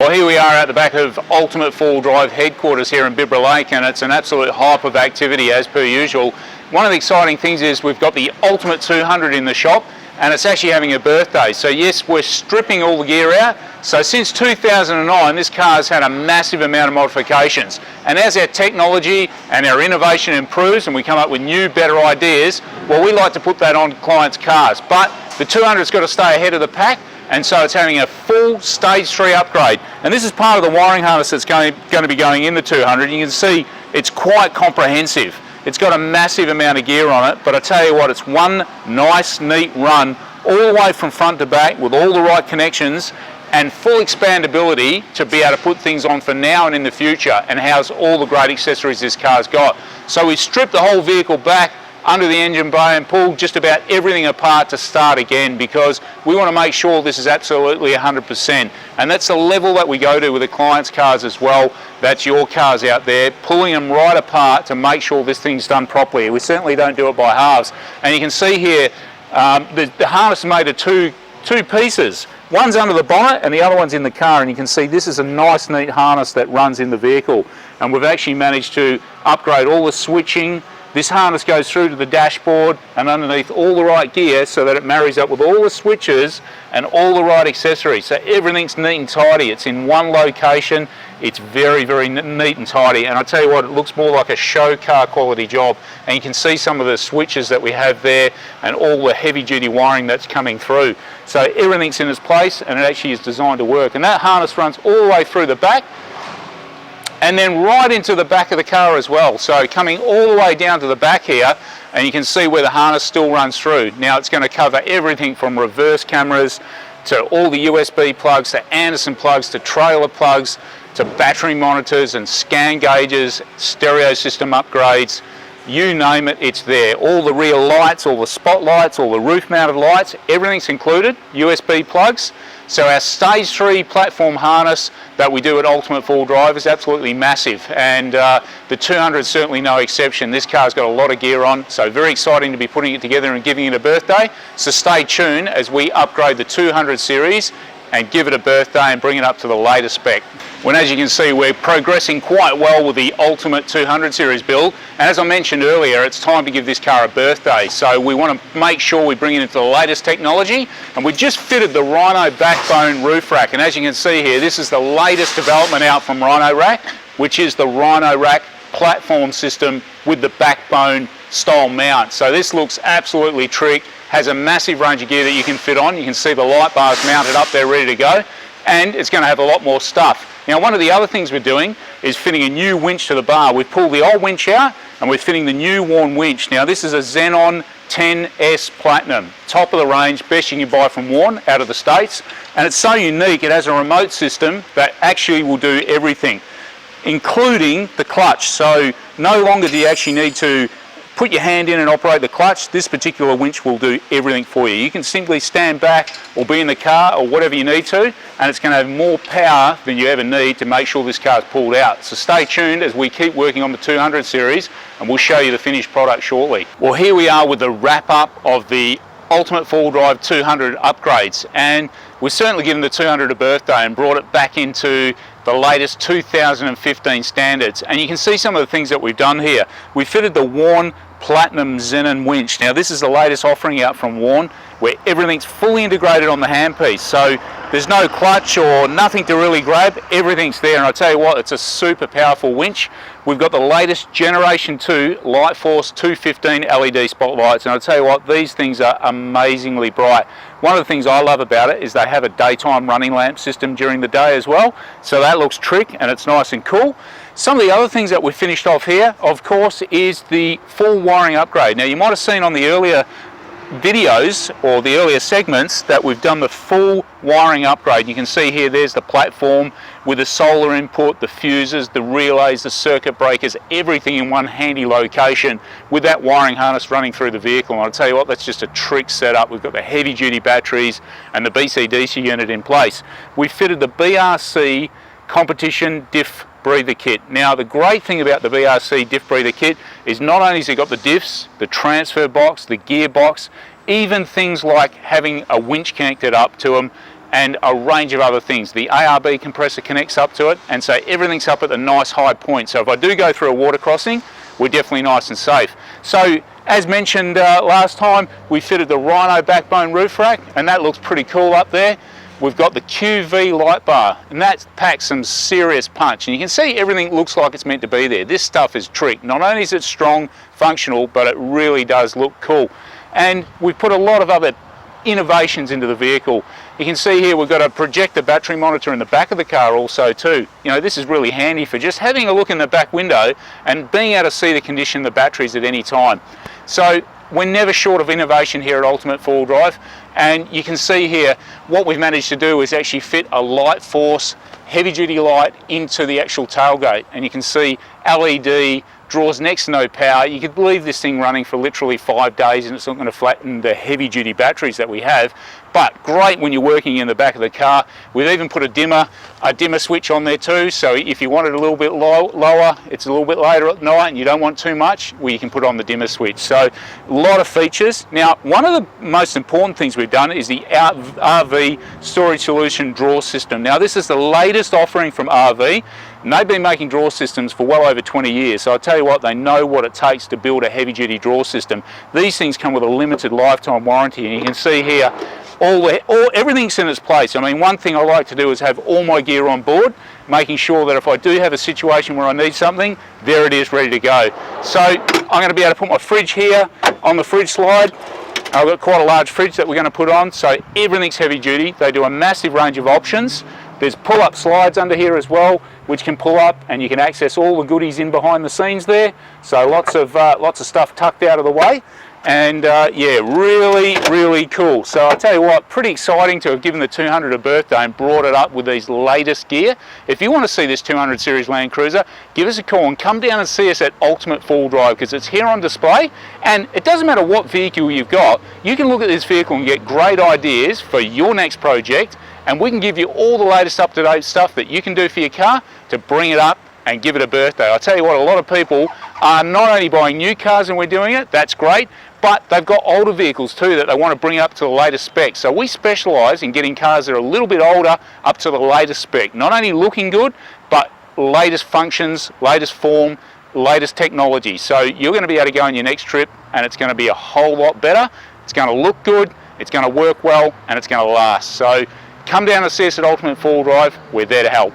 Well, here we are at the back of Ultimate Four Drive headquarters here in Bibra Lake, and it's an absolute hype of activity as per usual. One of the exciting things is we've got the Ultimate 200 in the shop, and it's actually having a birthday. So yes, we're stripping all the gear out. So since 2009, this car's had a massive amount of modifications. And as our technology and our innovation improves and we come up with new, better ideas, well, we like to put that on clients' cars. But the 200's got to stay ahead of the pack, and so it's having a full stage 3 upgrade. And this is part of the wiring harness that's going to be going in the 200. You can see it's quite comprehensive. It's got a massive amount of gear on it, but I tell you what, it's one nice, neat run all the way from front to back with all the right connections and full expandability to be able to put things on for now and in the future, and house all the great accessories this car's got. So we stripped the whole vehicle back under the engine bay and pulled just about everything apart to start again, because we want to make sure this is absolutely 100%. And that's the level that we go to with the clients' cars as well. That's your cars out there, pulling them right apart to make sure this thing's done properly. We certainly don't do it by halves. And you can see here, the harness is made of two pieces. One's under the bonnet and the other one's in the car, and you can see this is a nice, neat harness that runs in the vehicle. And we've actually managed to upgrade all the switching. This harness goes through to the dashboard and underneath all the right gear so that it marries up with all the switches and all the right accessories. So everything's neat and tidy. It's in one location. It's very, very neat and tidy. And I tell you what, it looks more like a show car quality job. And you can see some of the switches that we have there and all the heavy duty wiring that's coming through. So everything's in its place, and it actually is designed to work. And that harness runs all the way through the back, and then right into the back of the car as well. So coming all the way down to the back here, and you can see where the harness still runs through. Now it's going to cover everything from reverse cameras to all the USB plugs to Anderson plugs to trailer plugs to battery monitors and scan gauges, stereo system upgrades, you name it, it's there. All the rear lights, all the spotlights, all the roof mounted lights, everything's included, USB plugs. So our stage 3 platform harness that we do at Ultimate Four Drive is absolutely massive, and the 200 is certainly no exception. This car's got a lot of gear on, so very exciting to be putting it together and giving it a birthday. So stay tuned as we upgrade the 200 series and give it a birthday and bring it up to the latest spec. When, as you can see, we're progressing quite well with the Ultimate 200 series build, and as I mentioned earlier, it's time to give this car a birthday. So we want to make sure we bring it into the latest technology, and we just fitted the Rhino backbone roof rack, and as you can see here, this is the latest development out from Rhino Rack, which is the Rhino Rack platform system with the backbone style mount. So this looks absolutely trick, has a massive range of gear that you can fit on. You can see the light bars mounted up there ready to go, and it's going to have a lot more stuff. Now, one of the other things we're doing is fitting a new winch to the bar. We've pulled the old winch out and we're fitting the new worn winch. Now, this is a Xenon 10S Platinum, top of the range, best you can buy from Warn out of the States, and it's so unique. It has a remote system that actually will do everything, including the clutch. So no longer do you actually need to put your hand in and operate the clutch. This particular winch will do everything for you. You can simply stand back or be in the car or whatever you need to, and it's going to have more power than you ever need to make sure this car's pulled out. So stay tuned as we keep working on the 200 series, and we'll show you the finished product shortly. Well, here we are with the wrap up of the Ultimate Four Drive 200 upgrades, and we've certainly given the 200 a birthday and brought it back into the latest 2015 standards. And you can see some of the things that we've done here. We fitted the Warn Platinum Xenon winch. Now this is the latest offering out from Warn, where everything's fully integrated on the handpiece. So there's no clutch or nothing to really grab, everything's there. And I tell you what, it's a super powerful winch. We've got the latest Generation 2 Lightforce 215 LED spotlights, and I tell you what, these things are amazingly bright. One of the things I love about it is they have a daytime running lamp system during the day as well, so that looks trick and it's nice and cool. Some of the other things that we finished off here, of course, is the full wiring upgrade. Now you might have seen on the earlier videos or the earlier segments that we've done the full wiring upgrade. You can see here, there's the platform with the solar input, the fuses, the relays, the circuit breakers, everything in one handy location with that wiring harness running through the vehicle. And I'll tell you what, that's just a trick setup. We've got the heavy duty batteries and the BC-DC unit in place. We fitted the BRC competition Diff Breather Kit. Now the great thing about the BRC Diff Breather Kit is not only has it got the diffs, the transfer box, the gearbox, even things like having a winch connected up to them and a range of other things. The ARB compressor connects up to it, and so everything's up at the nice high point. So if I do go through a water crossing, we're definitely nice and safe. So as mentioned last time, we fitted the Rhino backbone roof rack, and that looks pretty cool up there. We've got the QV light bar, and that packs some serious punch. And you can see everything looks like it's meant to be there. This stuff is tricked. Not only is it strong, functional, but it really does look cool. And we've put a lot of other innovations into the vehicle. You can see here we've got a projector battery monitor in the back of the car also too. You know, this is really handy for just having a look in the back window and being able to see the condition of the batteries at any time. So we're never short of innovation here at Ultimate 4-Wheel Drive, and you can see here what we've managed to do is actually fit a Lightforce heavy duty light into the actual tailgate, and you can see LED, draws next to no power. You could leave this thing running for literally 5 days and it's not going to flatten the heavy duty batteries that we have, but great when you're working in the back of the car. We've even put a dimmer switch on there too, so if you want it a little bit lower, it's a little bit later at night and you don't want too much, well, you can put on the dimmer switch. So a lot of features. Now, one of the most important things we've done is the RV storage solution drawer system. Now, this is the latest offering from RV, and they've been making drawer systems for well over 20 years. So I'll tell you what, they know what it takes to build a heavy duty drawer system. These things come with a limited lifetime warranty, and you can see here everything's in its place. I mean, one thing I like to do is have all my gear on board, making sure that if I do have a situation where I need something, there it is, ready to go. So I'm going to be able to put my fridge here on the fridge slide. I've got quite a large fridge that we're going to put on, so everything's heavy duty. They do a massive range of options. There's pull-up slides under here as well, which can pull up and you can access all the goodies in behind the scenes there. So lots of stuff tucked out of the way. And yeah, really cool. So I'll tell you what, pretty exciting to have given the 200 a birthday and brought it up with these latest gear. If you want to see this 200 series Land Cruiser, give us a call and come down and see us at Ultimate 4-Wheel Drive, because it's here on display, and it doesn't matter what vehicle you've got, you can look at this vehicle and get great ideas for your next project, and we can give you all the latest up-to-date stuff that you can do for your car to bring it up and give it a birthday. I'll tell you what, a lot of people are not only buying new cars and we're doing it, that's great, but they've got older vehicles too that they want to bring up to the latest specs. So we specialise in getting cars that are a little bit older up to the latest spec. Not only looking good, but latest functions, latest form, latest technology. So you're going to be able to go on your next trip and it's going to be a whole lot better. It's going to look good, it's going to work well, and it's going to last. So come down and see us at Ultimate 4-Wheel Drive. We're there to help.